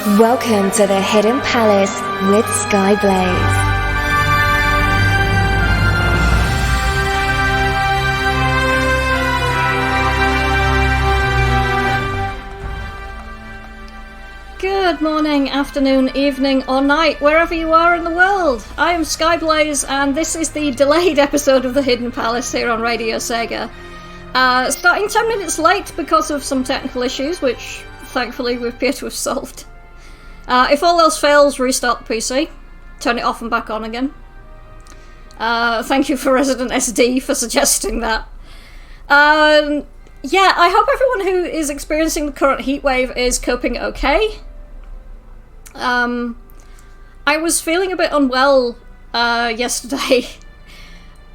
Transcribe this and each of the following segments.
Welcome to the Hidden Palace with Skyblaze. Good morning, afternoon, evening, or night, wherever you are in the world. I am Skyblaze, and this is the delayed episode of the Hidden Palace here on Radio SEGA. Starting 10 minutes late because of some technical issues, which thankfully we appear to have solved. If all else fails, restart the PC. Turn it off and back on again. Thank you for Resident SD for suggesting that. Yeah, I hope everyone who is experiencing the current heatwave is coping okay. I was feeling a bit unwell yesterday.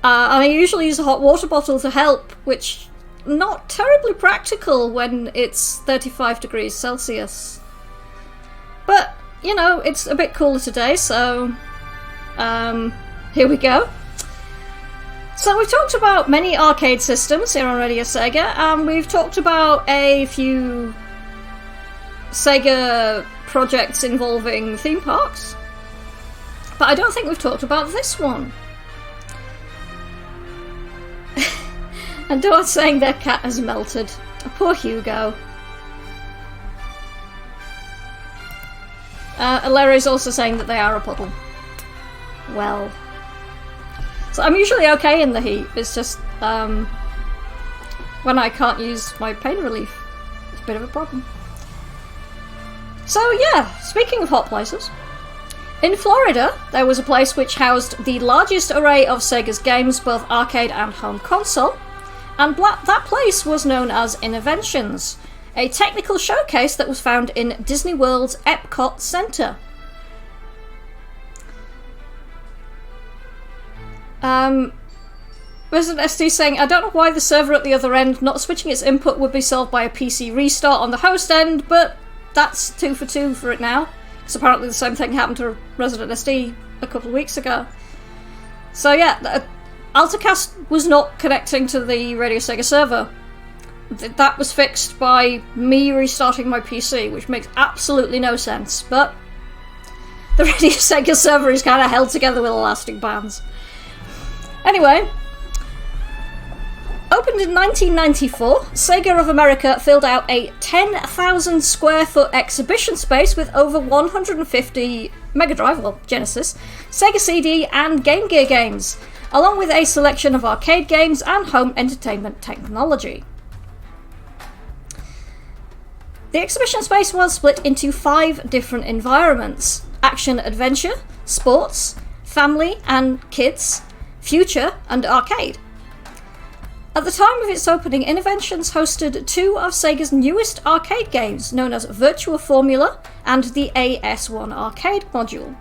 And I usually use a hot water bottle to help, which not terribly practical when it's 35 degrees Celsius. But, you know, it's a bit cooler today, so here we go. So we've talked about many arcade systems here on Radio SEGA, and we've talked about a few SEGA projects involving theme parks. But I don't think we've talked about this one. And Dawn's saying their cat has melted. Poor Hugo. Larry's also saying that they are a puddle. Well. So I'm usually okay in the heat. It's just when I can't use my pain relief, it's a bit of a problem. So yeah, speaking of hot places, in Florida there was a place which housed the largest array of Sega's games, both arcade and home console, and that place was known as Innoventions, a technical showcase that was found in Disney World's Epcot Center. Resident SD saying, I don't know why the server at the other end not switching its input would be solved by a PC restart on the host end, but that's 2 for 2 for it now, because apparently the same thing happened to Resident SD a couple of weeks ago. So yeah, AltaCast was not connecting to the Radio SEGA server. That was fixed by me restarting my PC, which makes absolutely no sense, but the Radio SEGA server is kind of held together with elastic bands. Anyway, opened in 1994, Sega of America filled out a 10,000 square foot exhibition space with over 150 Mega Drive, well, Genesis, Sega CD and Game Gear games, along with a selection of arcade games and home entertainment technology. The exhibition space was split into 5 different environments: action adventure, sports, family and kids, future and arcade. At the time of its opening, Innoventions hosted 2 of Sega's newest arcade games, known as Virtua Formula and the AS1 arcade module.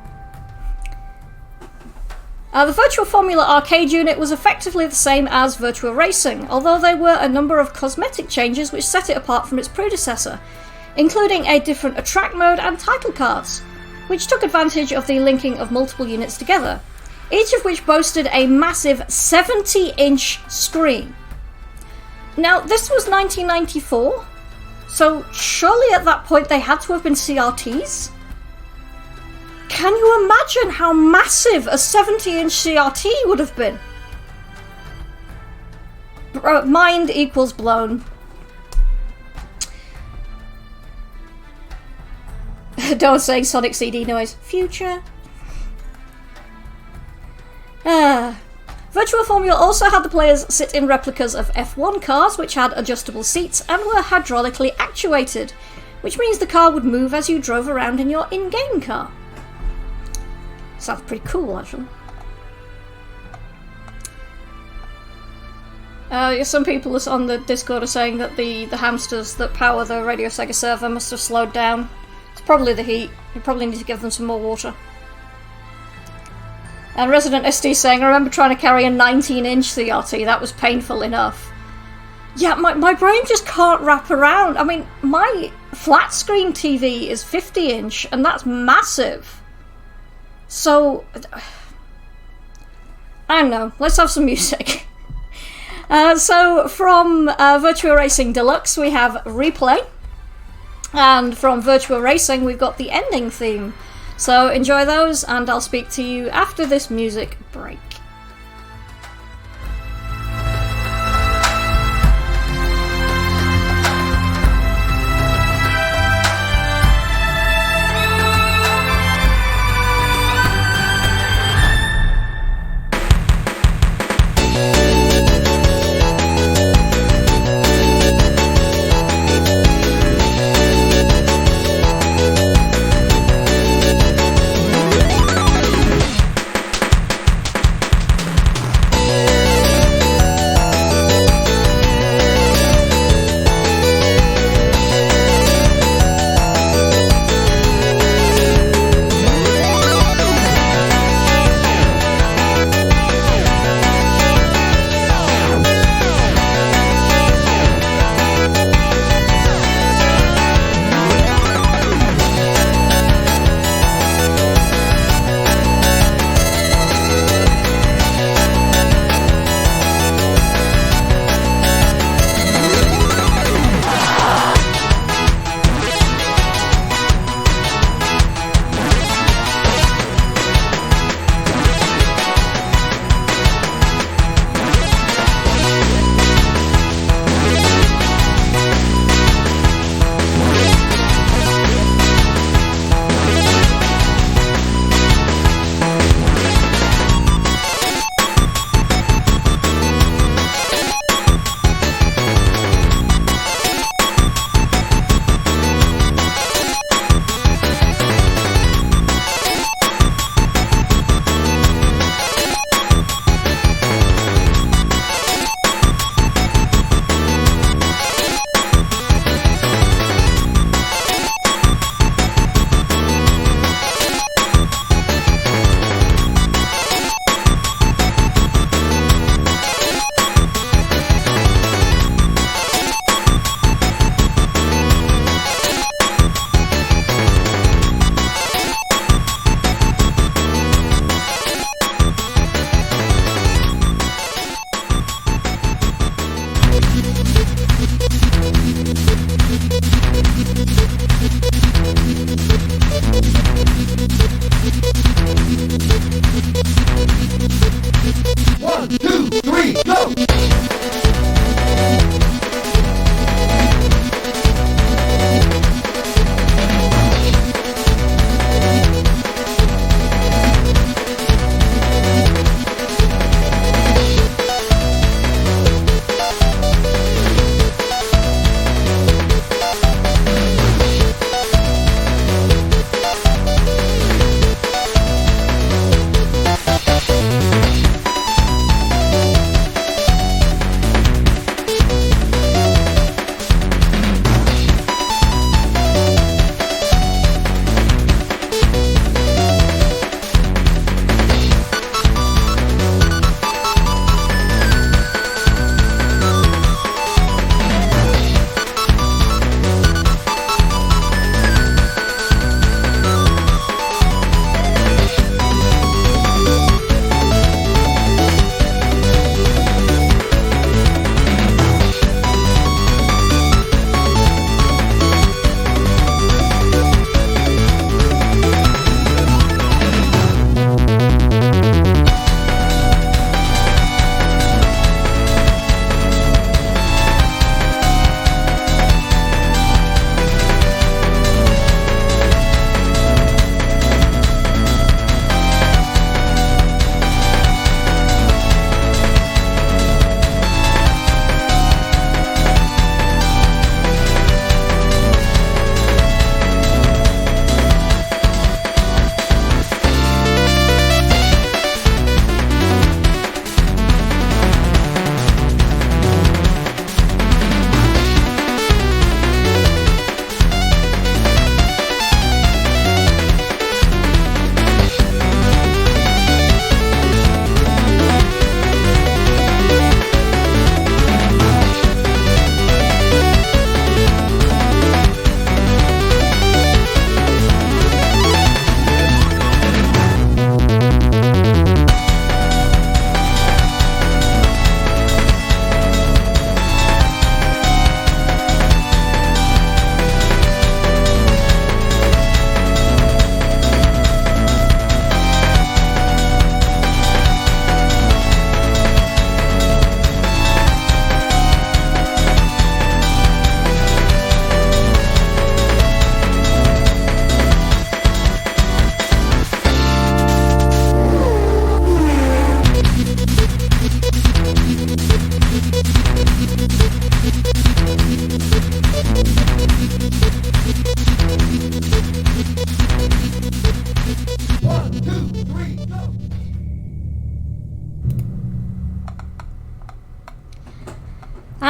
The Virtua Formula arcade unit was effectively the same as Virtua Racing, although there were a number of cosmetic changes which set it apart from its predecessor, including a different attract mode and title cards, which took advantage of the linking of multiple units together, each of which boasted a massive 70-inch screen. Now, this was 1994, so surely at that point they had to have been CRTs? Can you imagine how massive a 70-inch CRT would have been? Mind equals blown. Don't say Sonic CD noise. Future. Virtua Formula also had the players sit in replicas of F1 cars which had adjustable seats and were hydraulically actuated, which means the car would move as you drove around in your in-game car. Sounds pretty cool, actually. Some people on the Discord are saying that the hamsters that power the Radio SEGA server must have slowed down. It's probably the heat. You probably need to give them some more water. And Resident SD saying, I remember trying to carry a 19-inch CRT. That was painful enough. Yeah, my brain just can't wrap around. I mean, my flat screen TV is 50-inch, and that's massive. So, I don't know. Let's have some music. So from Virtua Racing Deluxe, we have Replay. And from Virtua Racing, we've got the ending theme. So enjoy those, and I'll speak to you after this music break.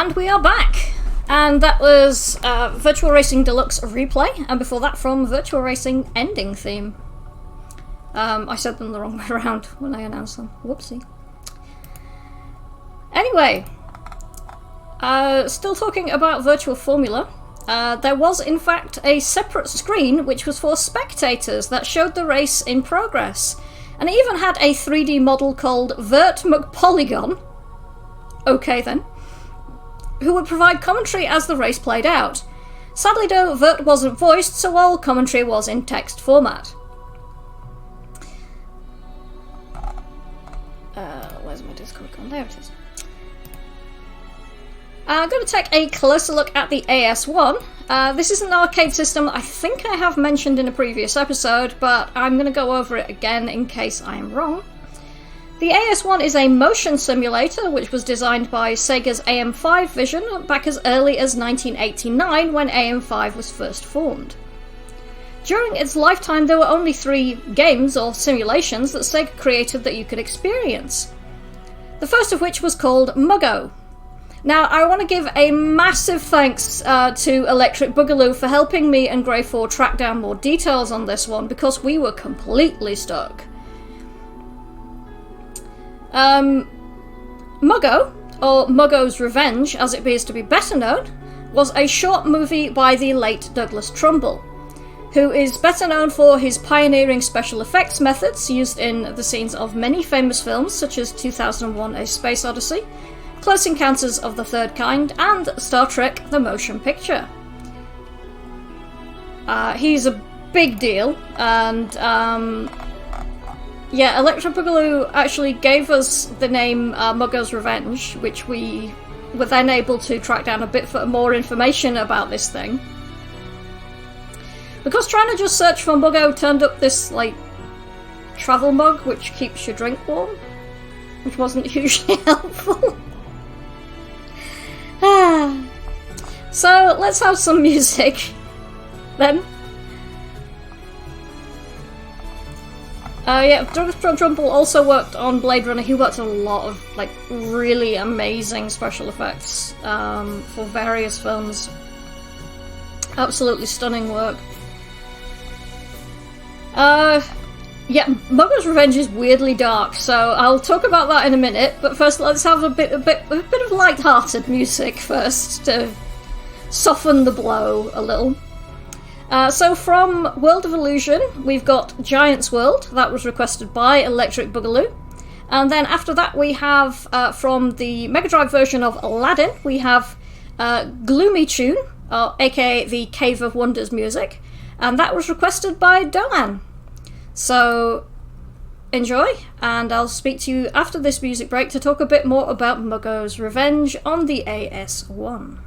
And we are back! And that was Virtua Racing Deluxe Replay, and before that from Virtua Racing Ending Theme. I said them the wrong way around when I announced them. Whoopsie. Anyway, still talking about Virtua Formula, there was in fact a separate screen which was for spectators that showed the race in progress, and it even had a 3D model called Vert McPolygon, okay then, who would provide commentary as the race played out. Sadly though, Vert wasn't voiced, so all commentary was in text format. Where's my Discord gone? There it is. I'm going to take a closer look at the AS1. This is an arcade system I think I have mentioned in a previous episode, but I'm going to go over it again in case I am wrong. The AS1 is a motion simulator which was designed by Sega's AM5 Vision back as early as 1989 when AM5 was first formed. During its lifetime there were only 3 games or simulations that Sega created that you could experience. The first of which was called Muggo. Now, I want to give a massive thanks to Electric Boogaloo for helping me and Grey4 track down more details on this one, because we were completely stuck. Muggo, or Muggo's Revenge as it appears to be better known, was a short movie by the late Douglas Trumbull, who is better known for his pioneering special effects methods used in the scenes of many famous films such as 2001: A Space Odyssey, Close Encounters of the Third Kind, and Star Trek: The Motion Picture. He's a big deal, and yeah, Electric Boogaloo actually gave us the name Muggo's Revenge, which we were then able to track down a bit more information about this thing. Because trying to just search for Muggo turned up this, like, travel mug which keeps your drink warm, which wasn't hugely helpful. So let's have some music then. Yeah, Douglas Trumbull also worked on Blade Runner. He worked on a lot of like really amazing special effects for various films. Absolutely stunning work. Yeah, Muggo's Revenge is weirdly dark, so I'll talk about that in a minute, but first let's have a bit of light-hearted music first to soften the blow a little. So from World of Illusion, we've got Giant's World, that was requested by Electric Boogaloo, and then after that we have, from the Mega Drive version of Aladdin, we have Gloomy Tune, aka the Cave of Wonders music, and that was requested by Doan. So, enjoy, and I'll speak to you after this music break to talk a bit more about Muggo's Revenge on the AS1.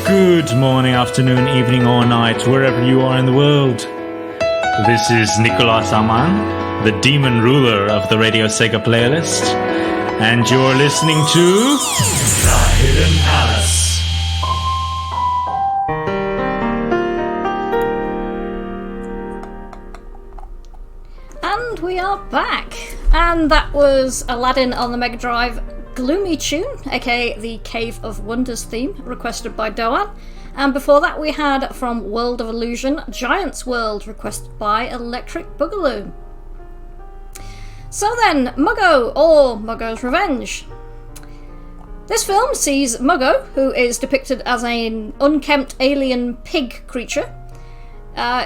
Good morning, afternoon, evening, or night, wherever you are in the world. This is Nicolas Aman, the demon ruler of the Radio Sega playlist, and you're listening to The Hidden Palace. And we are back. And that was Aladdin on the Mega Drive Gloomy Tune, aka the Cave of Wonders theme, requested by Doan. And before that we had from World of Illusion, Giant's World, requested by Electric Boogaloo. So then, Muggo, or Muggo's Revenge. This film sees Muggo, who is depicted as an unkempt alien pig creature,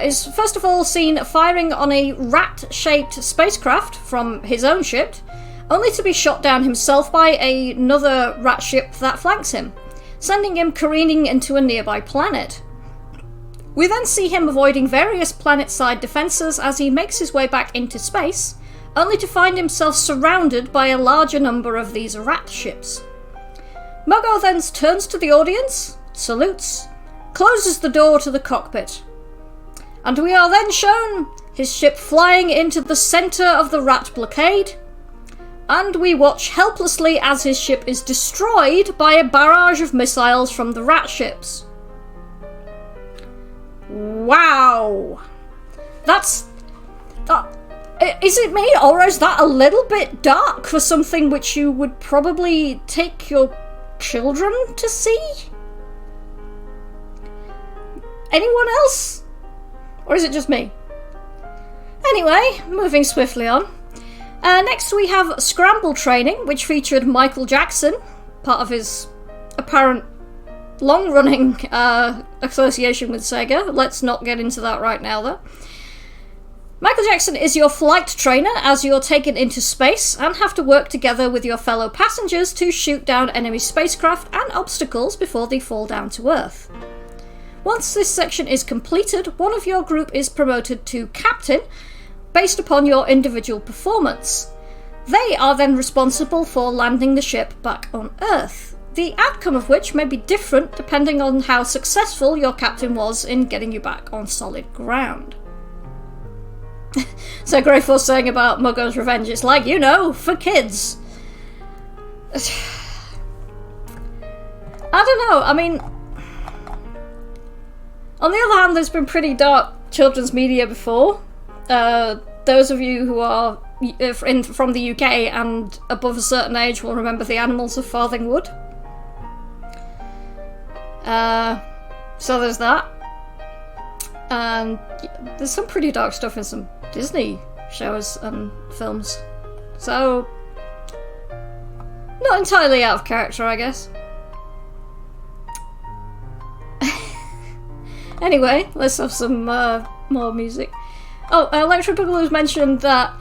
is first of all seen firing on a rat-shaped spacecraft from his own ship, only to be shot down himself by another rat ship that flanks him, sending him careening into a nearby planet. We then see him avoiding various planet-side defences as he makes his way back into space, only to find himself surrounded by a larger number of these rat ships. Muggo then turns to the audience, salutes, closes the door to the cockpit, and we are then shown his ship flying into the centre of the rat blockade, and we watch helplessly as his ship is destroyed by a barrage of missiles from the rat ships. Wow! Is it me, or is that a little bit dark for something which you would probably take your children to see? Anyone else? Or is it just me? Anyway, moving swiftly on. Next we have Scramble Training, which featured Michael Jackson, part of his apparent long-running association with SEGA. Let's not get into that right now, though. Michael Jackson is your flight trainer as you're taken into space and have to work together with your fellow passengers to shoot down enemy spacecraft and obstacles before they fall down to Earth. Once this section is completed, one of your group is promoted to captain based upon your individual performance. They are then responsible for landing the ship back on Earth, the outcome of which may be different depending on how successful your captain was in getting you back on solid ground. So Greyforce saying about Muggo's Revenge, it's like, you know, for kids. I don't know, I mean, on the other hand, there's been pretty dark children's media before. Those of you who are from the UK and above a certain age will remember The Animals of Farthing Wood. So there's that. And there's some pretty dark stuff in some Disney shows and films. So, not entirely out of character, I guess. Anyway, let's have some more music. Oh, Electric Boogaloo's mentioned that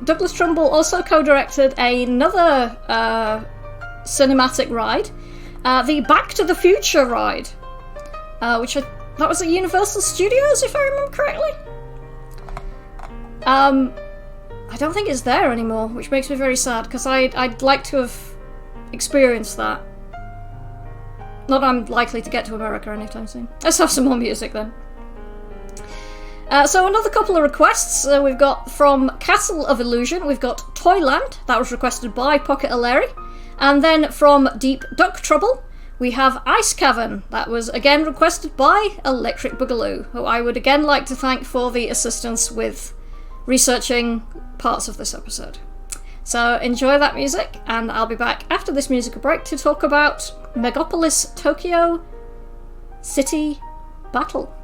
Douglas Trumbull also co-directed another cinematic ride, the Back to the Future ride, that was at Universal Studios, if I remember correctly. I don't think it's there anymore, which makes me very sad, because I'd like to have experienced that. Not that I'm likely to get to America anytime soon. Let's have some more music then. So another couple of requests. We've got from Castle of Illusion, we've got Toyland, that was requested by Pocket O'Leary. And then from Deep Duck Trouble, we have Ice Cavern, that was again requested by Electric Boogaloo, who I would again like to thank for the assistance with researching parts of this episode. So enjoy that music, and I'll be back after this musical break to talk about Megapolis Tokyo City Battle.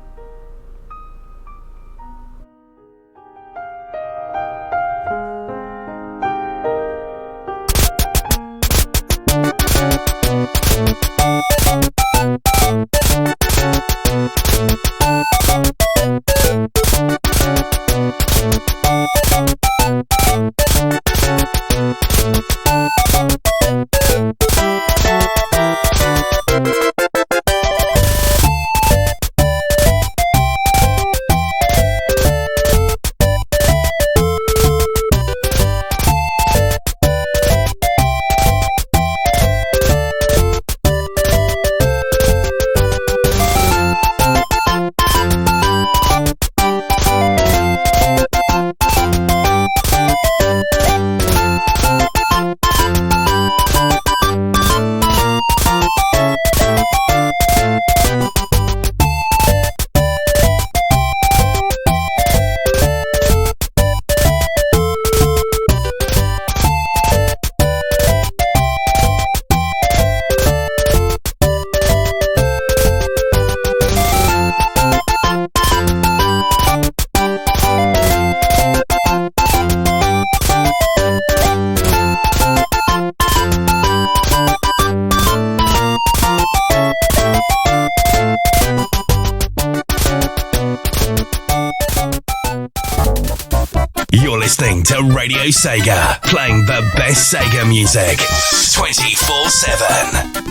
listening to Radio Sega, playing the best Sega music 24/7.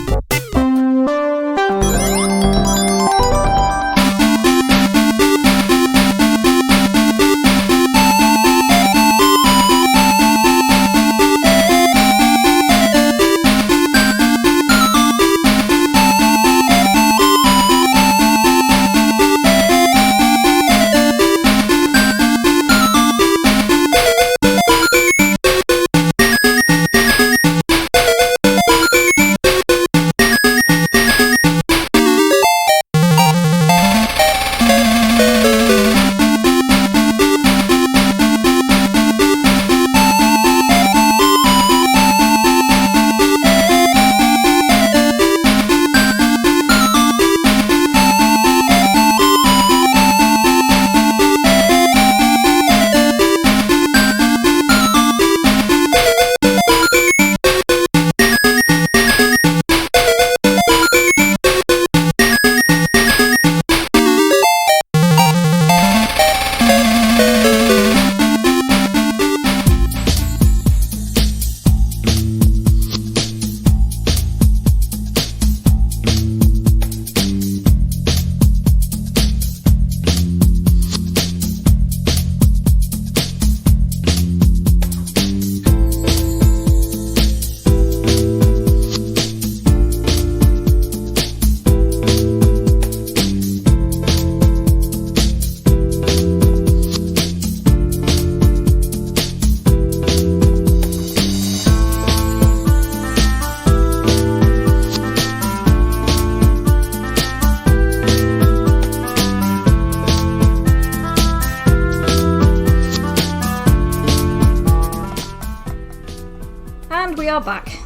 Back.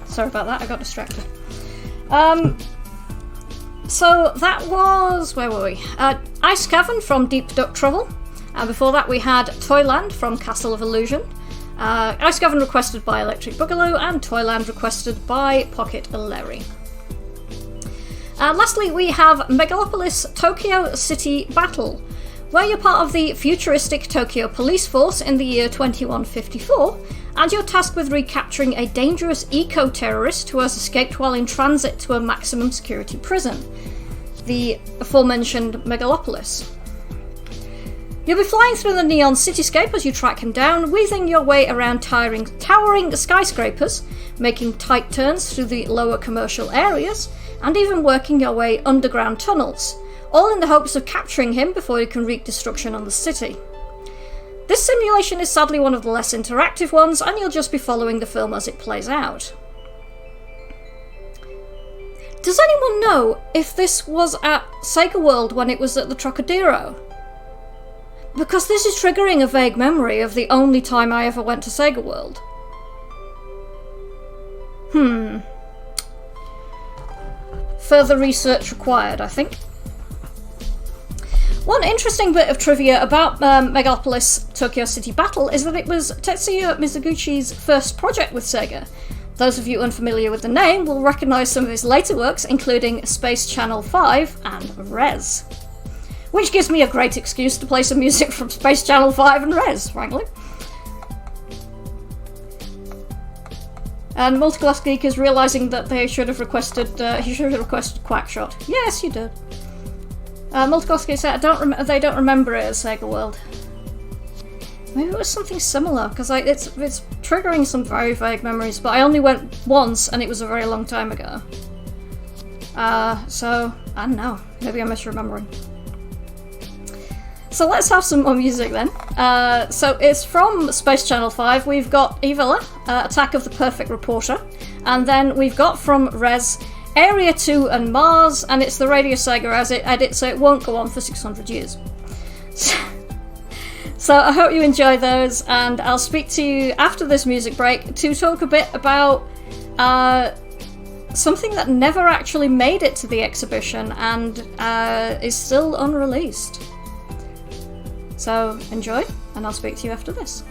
Sorry about that, I got distracted. So that was, where were we? Ice Cavern from Deep Duck Trouble, and before that we had Toyland from Castle of Illusion. Ice Cavern requested by Electric Boogaloo, and Toyland requested by Pocket Larry. Lastly, we have Megalopolis Tokyo City Battle, where you're part of the futuristic Tokyo police force in the year 2154, and you're tasked with recapturing a dangerous eco-terrorist who has escaped while in transit to a maximum security prison, the aforementioned Megalopolis. You'll be flying through the neon cityscape as you track him down, weaving your way around towering skyscrapers, making tight turns through the lower commercial areas, and even working your way underground tunnels, all in the hopes of capturing him before he can wreak destruction on the city. This simulation is sadly one of the less interactive ones, and you'll just be following the film as it plays out. Does anyone know if this was at Sega World when it was at the Trocadero? Because this is triggering a vague memory of the only time I ever went to Sega World. Further research required, I think. One interesting bit of trivia about Megalopolis Tokyo City Battle is that it was Tetsuya Mizuguchi's first project with Sega. Those of you unfamiliar with the name will recognise some of his later works, including Space Channel 5 and Rez. Which gives me a great excuse to play some music from Space Channel 5 and Rez, frankly. And Multiclass Geek is realising that he should have requested Quackshot. Yes, you did. Multiclass Geek said they don't remember it as Sega World. Maybe it was something similar, because it's triggering some very vague memories, but I only went once and it was a very long time ago. So, I don't know. Maybe I'm misremembering. So let's have some more music then. So it's from Space Channel 5. We've got Evilla, Attack of the Perfect Reporter, and then we've got from Rez, Area 2 and Mars, and it's the Radio Sega as it edits, so it won't go on for 600 years. So I hope you enjoy those, and I'll speak to you after this music break to talk a bit about something that never actually made it to the exhibition and is still unreleased. So enjoy, and I'll speak to you after this.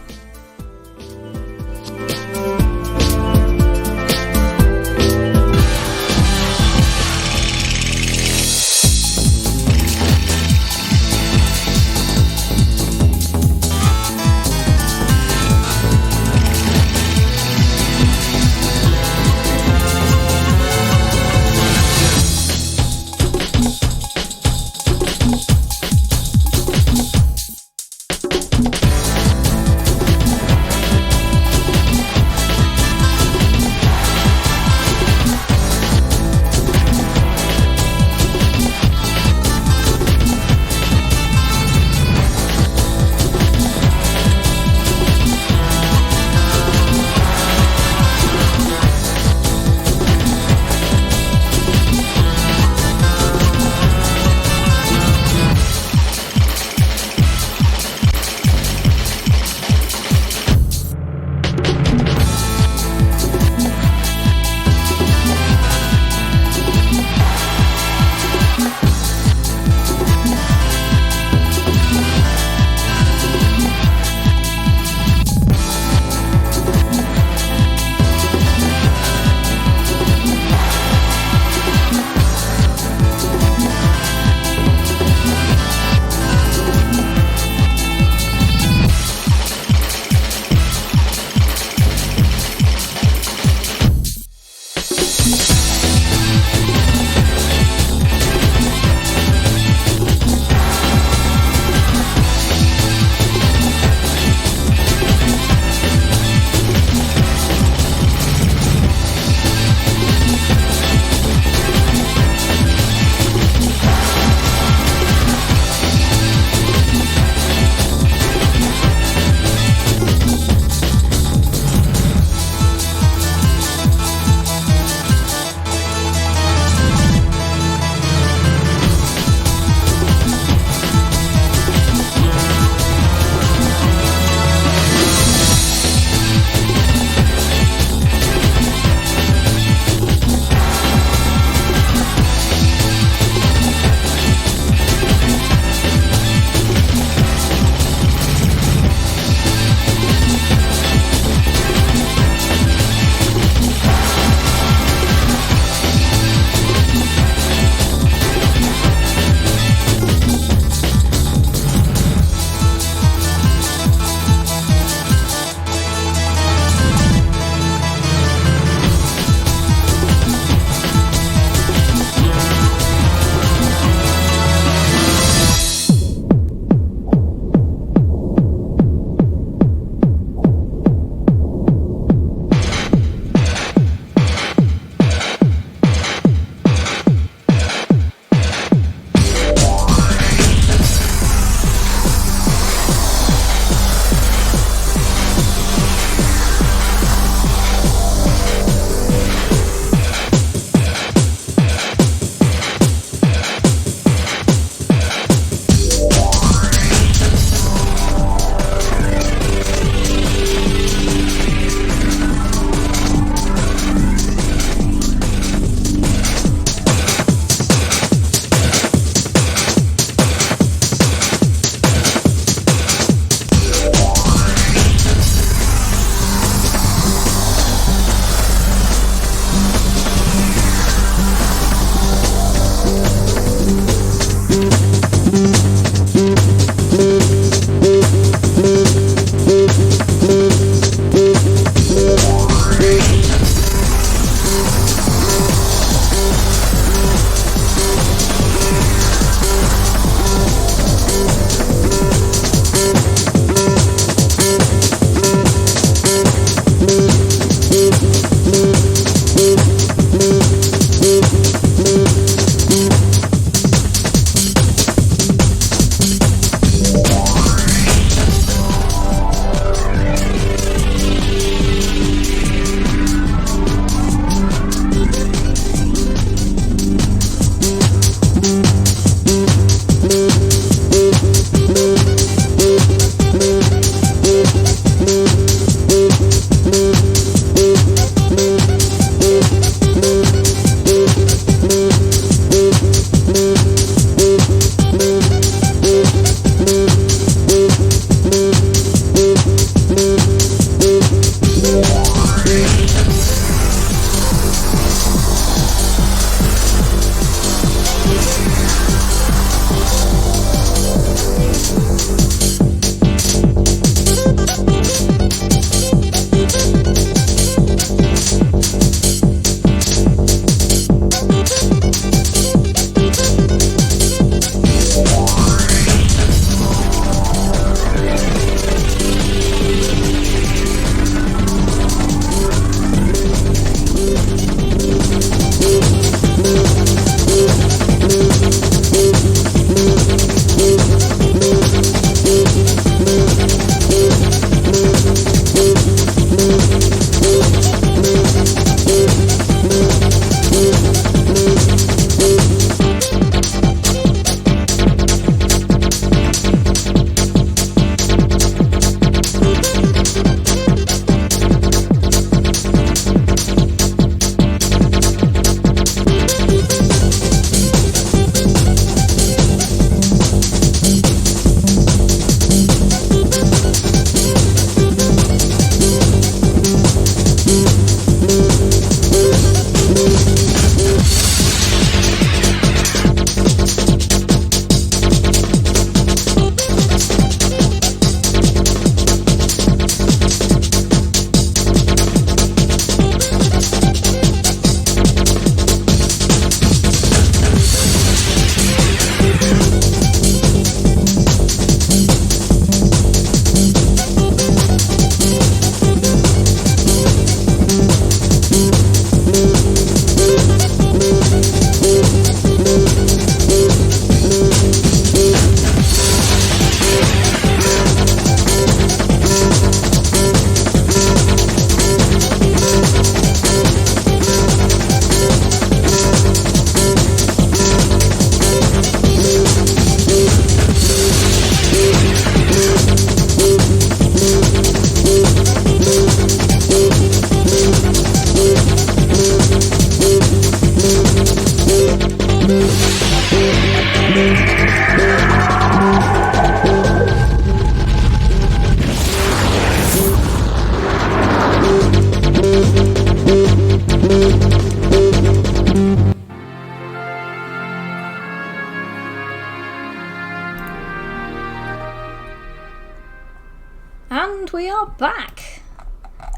And we are back.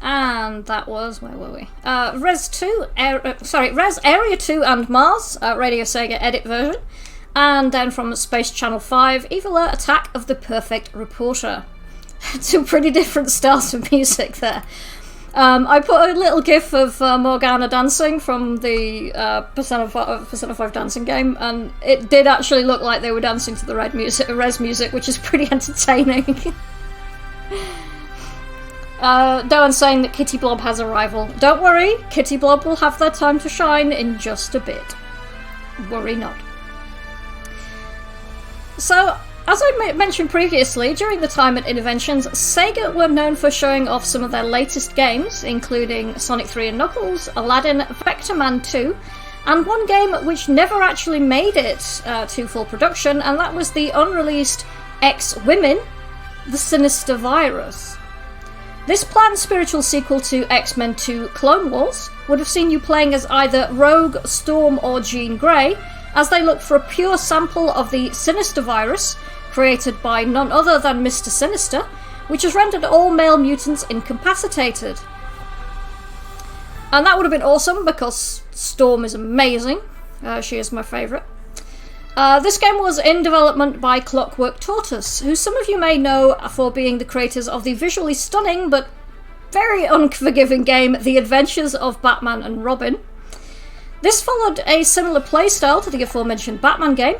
And that was, where were we? Res Area 2 and Mars, Radio Sega edit version. And then from Space Channel 5, Evil Attack of the Perfect Reporter. Two pretty different styles of music there. I put a little gif of Morgana dancing from the Persona 5 dancing game, and it did actually look like they were dancing to the Res music, which is pretty entertaining. Doan's saying that Kitty Blob has a rival. Don't worry, Kitty Blob will have their time to shine in just a bit. Worry not. So, as I mentioned previously, during the time at Innoventions, Sega were known for showing off some of their latest games, including Sonic 3 and Knuckles, Aladdin, Vector Man 2, and one game which never actually made it to full production, and that was the unreleased X-Women, The Sinister Virus. This planned spiritual sequel to X-Men 2 Clone Wars would have seen you playing as either Rogue, Storm, or Jean Grey, as they look for a pure sample of the Sinister Virus, created by none other than Mr. Sinister, which has rendered all male mutants incapacitated. And that would have been awesome, because Storm is amazing. She is my favourite. This game was in development by Clockwork Tortoise, who some of you may know for being the creators of the visually stunning but very unforgiving game The Adventures of Batman and Robin. This followed a similar playstyle to the aforementioned Batman game.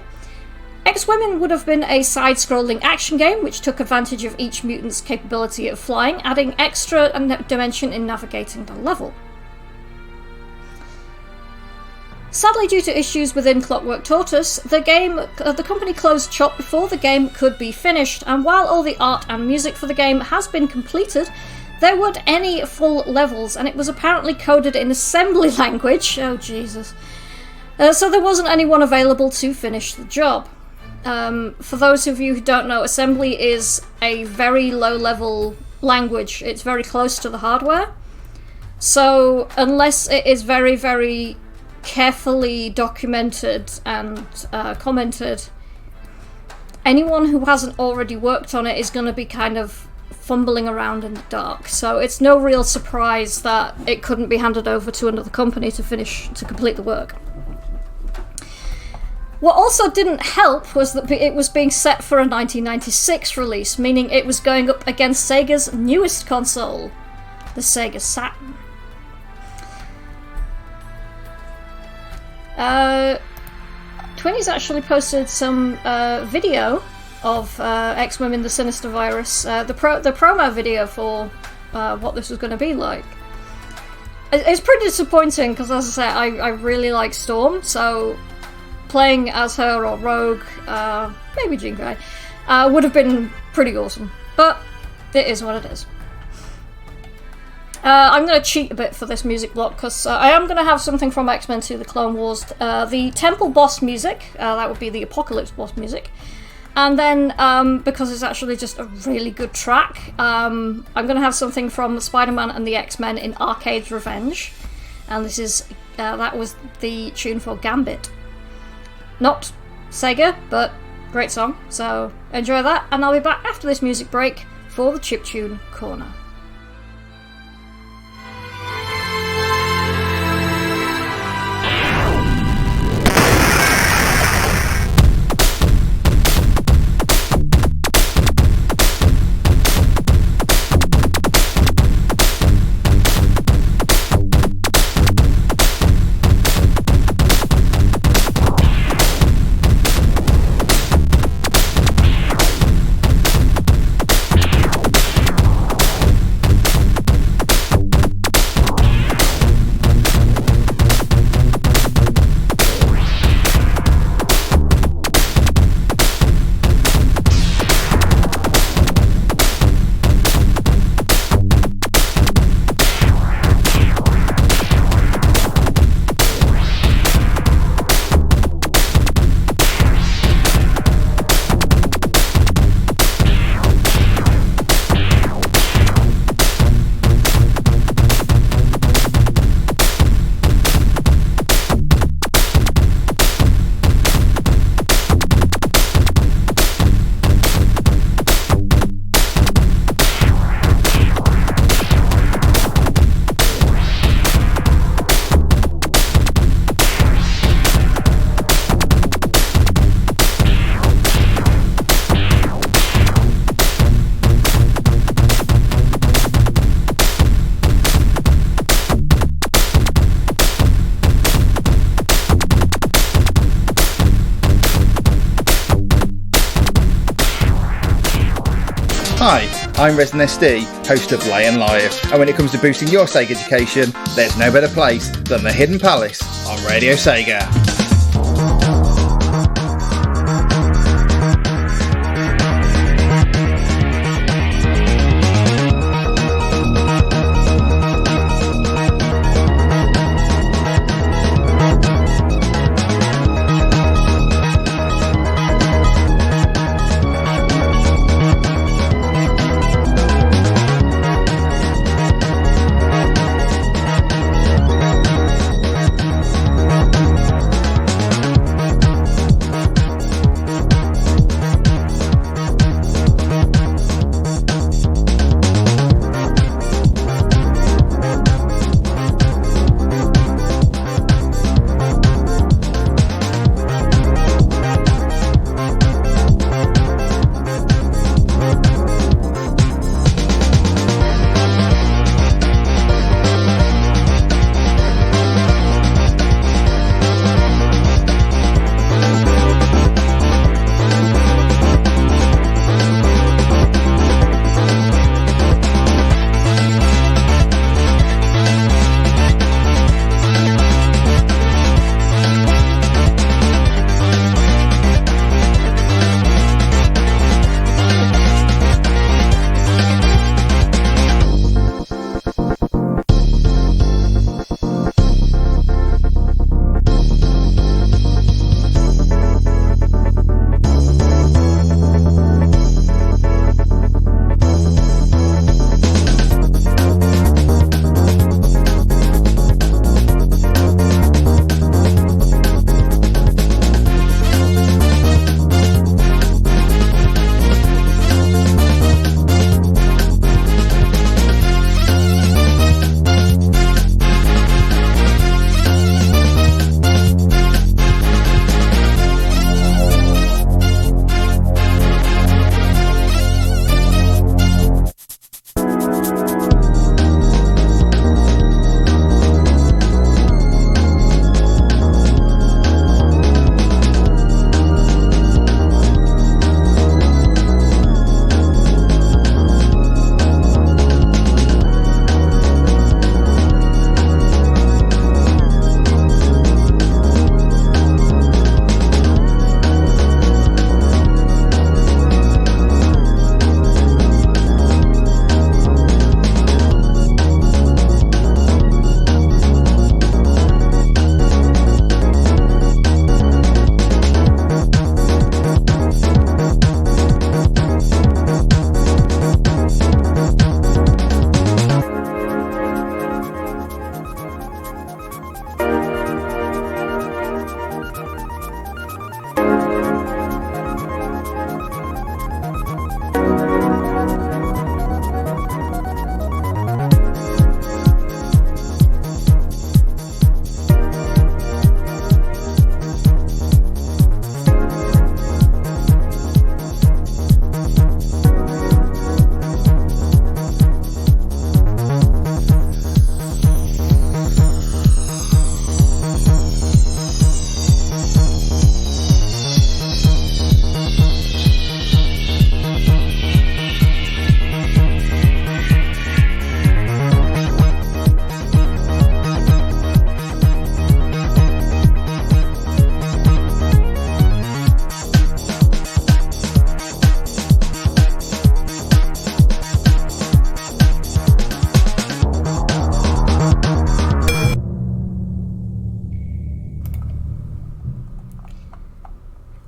X-Women would have been a side-scrolling action game which took advantage of each mutant's capability of flying, adding extra dimension in navigating the level. Sadly, due to issues within Clockwork Tortoise, the company closed shop before the game could be finished, and while all the art and music for the game has been completed, there weren't any full levels, and it was apparently coded in assembly language. Oh, Jesus. So there wasn't anyone available to finish the job. For those of you who don't know, assembly is a very low-level language. It's very close to the hardware. So unless it is very, very carefully documented and commented, anyone who hasn't already worked on it is going to be kind of fumbling around in the dark. So it's no real surprise that it couldn't be handed over to another company to complete the work. What also didn't help was that it was being set for a 1996 release, meaning it was going up against Sega's newest console, the Sega Saturn. Twinny's actually posted some video of X-Women, The Sinister Virus, the promo video for what this was going to be like. It's pretty disappointing because, as I say, I really like Storm, so playing as her or Rogue, maybe Jean Grey, would have been pretty awesome. But it is what it is. I'm going to cheat a bit for this music block because I am going to have something from X-Men 2 The Clone Wars, the Temple boss music, that would be the Apocalypse boss music, and then because it's actually just a really good track, I'm going to have something from Spider-Man and the X-Men in Arcade's Revenge, and this is that was the tune for Gambit. Not Sega, but great song, so enjoy that, and I'll be back after this music break for the Chiptune Corner. Hi, I'm Resident SD, host of Lion Live, and when it comes to boosting your Sega education, there's no better place than the Hidden Palace on Radio Sega.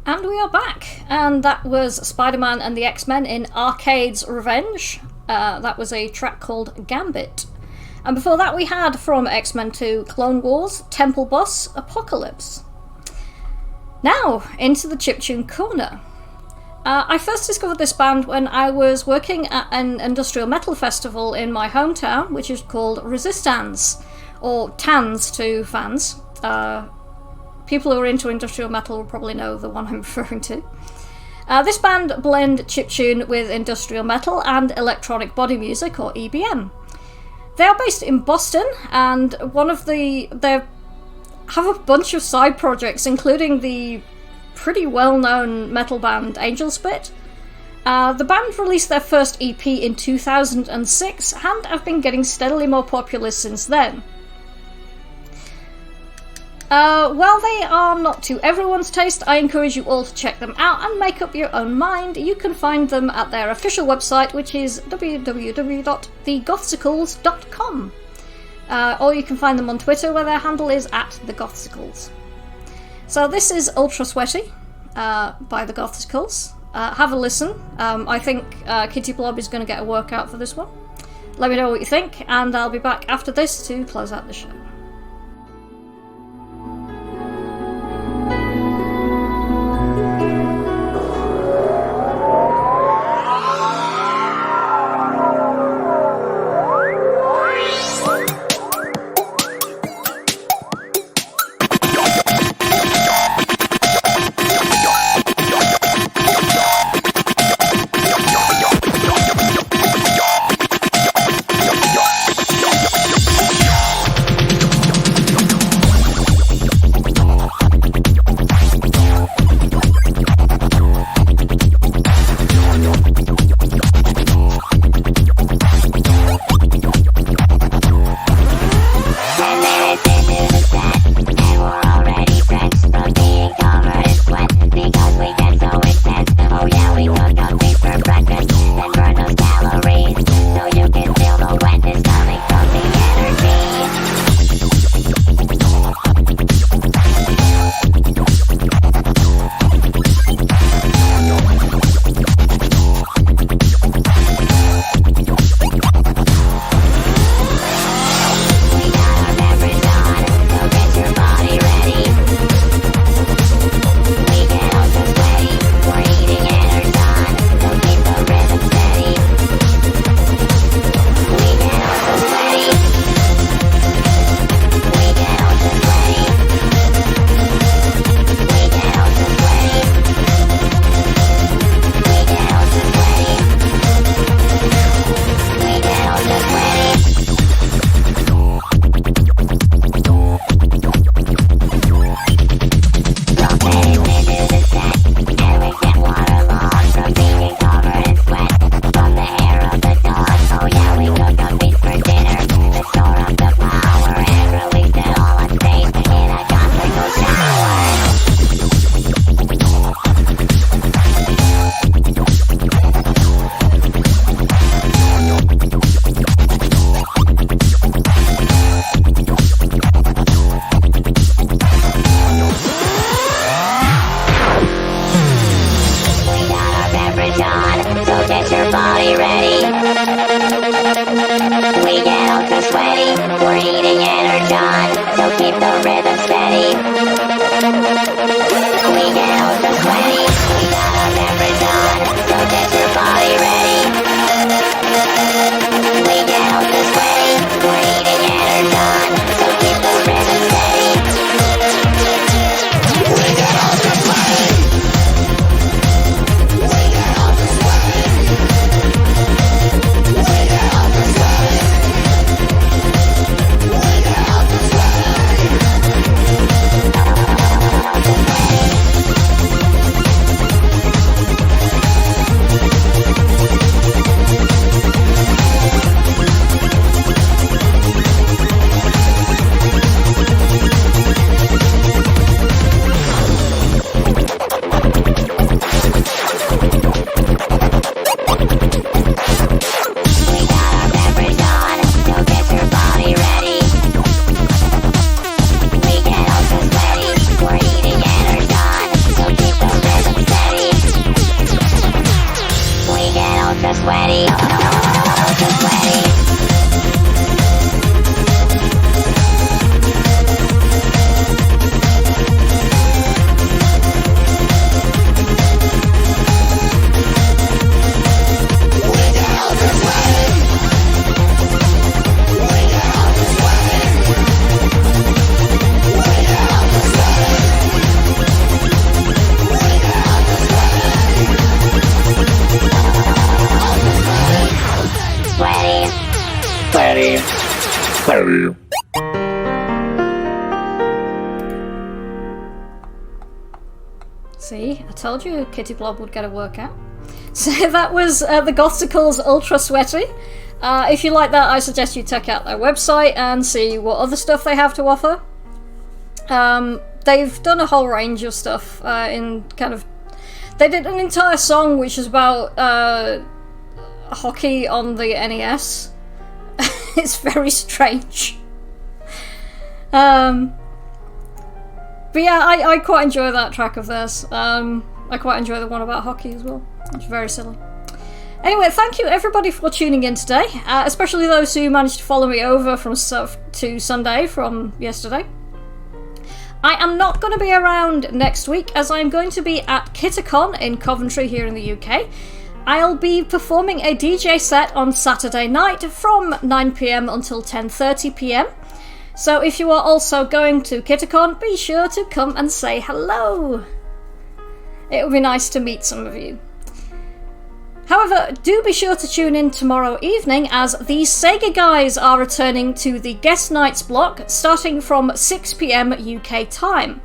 And we are back, and that was Spider-Man and the X-Men in Arcade's Revenge. That was a track called Gambit. And before that we had from X-Men 2 Clone Wars, Temple Boss, Apocalypse. Now, into the chiptune corner. I first discovered this band when I was working at an industrial metal festival in my hometown, which is called Resistance, or TANS to fans. People who are into industrial metal will probably know the one I'm referring to. This band blend chiptune with industrial metal and electronic body music, or EBM. They are based in Boston, and they have a bunch of side projects, including the pretty well-known metal band Angel Spit, The band released their first EP in 2006 and have been getting steadily more popular since then. While they are not to everyone's taste, I encourage you all to check them out and make up your own mind. You can find them at their official website, which is www.thegothsicles.com. Or you can find them on Twitter, where their handle is @thegothsicles. So this is Ultra Sweaty by the Gothsicles. Have a listen. I think Kitty Blob is going to get a workout for this one. Let me know what you think, and I'll be back after this to close out the show. See, I told you Kitty Blob would get a workout. So that was the Gothicals Ultra Sweaty. If you like that, I suggest you check out their website and see what other stuff they have to offer. They've done a whole range of stuff in kind of... They did an entire song which is about hockey on the NES. It's very strange. But yeah, I quite enjoy that track of theirs. I quite enjoy the one about hockey as well. It's very silly. Anyway, thank you everybody for tuning in today, especially those who managed to follow me over from to Sunday from yesterday. I am not going to be around next week as I am going to be at Kitacon in Coventry here in the UK. I'll be performing a DJ set on Saturday night from 9 PM until 10:30 PM. So if you are also going to Kitacon, be sure to come and say hello. It would be nice to meet some of you. However, do be sure to tune in tomorrow evening as the SEGA guys are returning to the Guest Nights block starting from 6 PM UK time.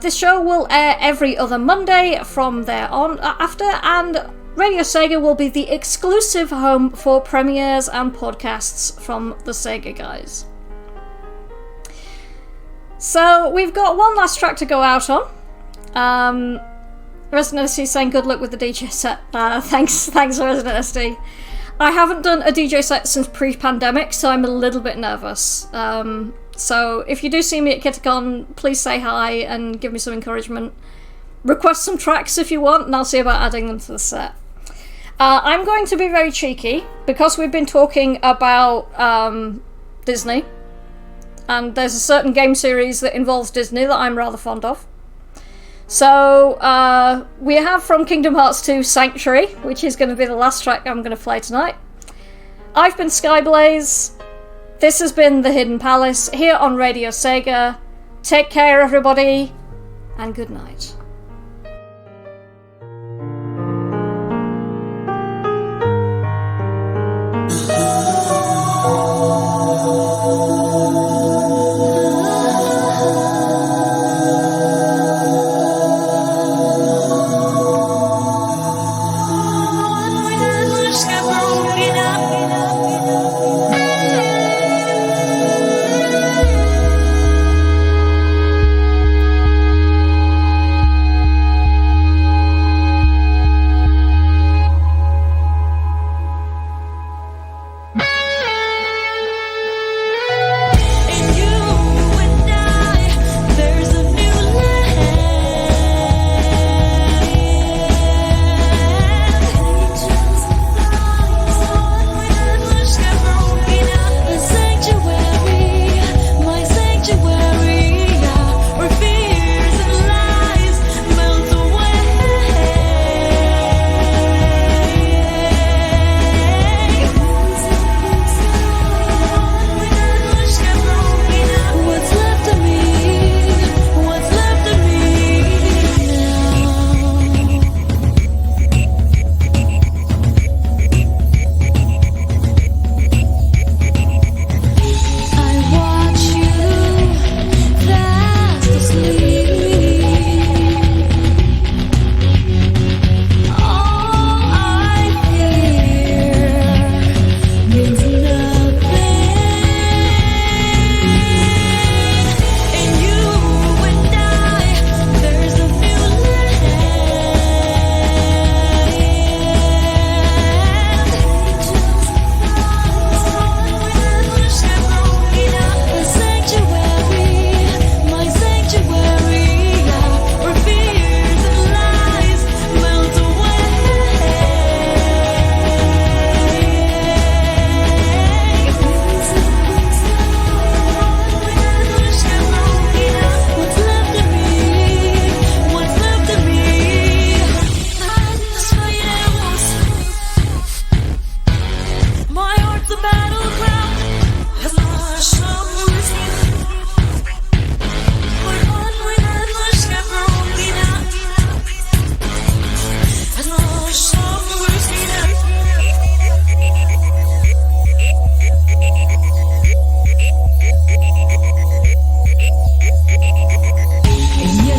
This show will air every other Monday from there on after, and Radio Sega will be the exclusive home for premieres and podcasts from the SEGA guys. So we've got one last track to go out on. Resident SD saying good luck with the DJ set. Thanks Resident SD. I haven't done a DJ set since pre-pandemic, so I'm a little bit nervous. So if you do see me at Kitacon, please say hi and give me some encouragement. Request some tracks if you want, and I'll see about adding them to the set. I'm going to be very cheeky, because we've been talking about Disney, and there's a certain game series that involves Disney that I'm rather fond of. So, we have from Kingdom Hearts 2 Sanctuary, which is going to be the last track I'm going to play tonight. I've been Skyblaze. This has been The Hidden Palace here on Radio Sega. Take care, everybody, and good night.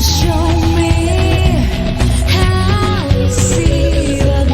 Show me how to see the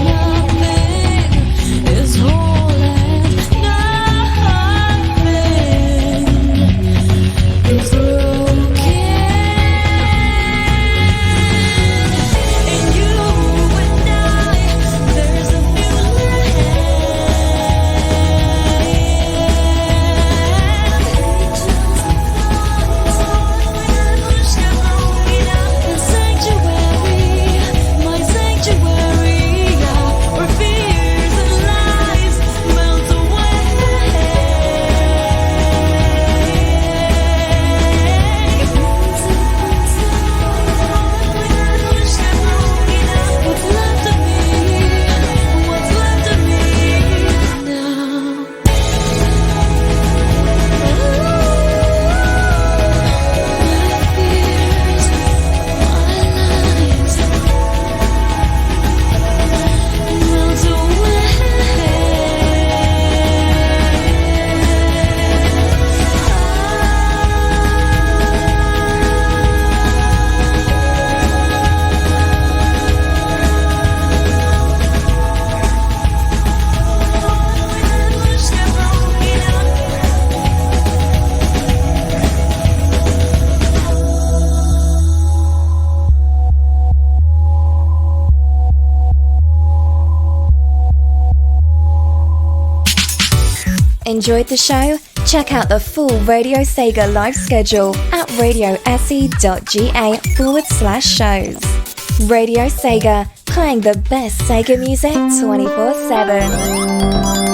Enjoyed the show? Check out the full Radio Sega live schedule at radiose.ga/shows. Radio Sega, playing the best Sega music 24/7.